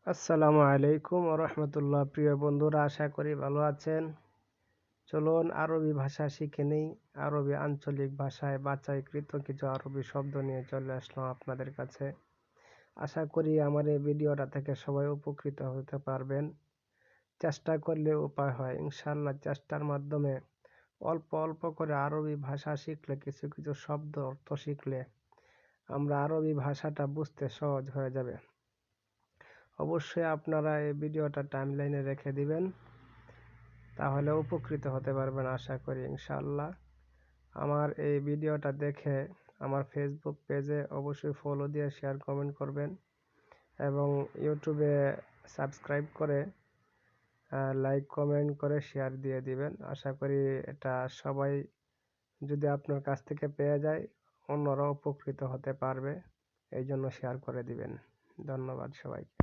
আসসালামু আলাইকুম রহমতুল্লাহ। প্রিয় বন্ধুরা, আশা করি ভালো আছেন। চলুন আরবি ভাষা শিখে নেই। আরবি আঞ্চলিক ভাষায় বাছাইকৃত কিছু আরবি শব্দ নিয়ে চলে আসলাম আপনাদের কাছে। আশা করি আমার এই ভিডিওটা থেকে সবাই উপকৃত হতে পারবেন। চেষ্টা করলে উপায় হয়, ইনশাল্লাহ। চেষ্টার মাধ্যমে অল্প অল্প করে আরবি ভাষা শিখলে, কিছু কিছু শব্দ অর্থ শিখলে আমরা আরবি ভাষাটা বুঝতে সহজ হয়ে যাবে। অবশ্যই আপনারা এই ভিডিওটা টাইমলাইনে রেখে দিবেন, তাহলে উপকৃত হতে পারবেন আশা করি, ইনশাআল্লাহ। আমার এই ভিডিওটা দেখে আমার ফেসবুক পেজে অবশ্যই ফলো দিয়ে শেয়ার কমেন্ট করবেন এবং ইউটিউবে সাবস্ক্রাইব করে লাইক কমেন্ট করে শেয়ার দিয়ে দিবেন। আশা করি এটা সবাই যদি আপনার কাছ থেকে পেয়ে যায়, অন্যরা উপকৃত হতে পারবে। এই জন্য শেয়ার করে দিবেন। ধন্যবাদ সবাইকে।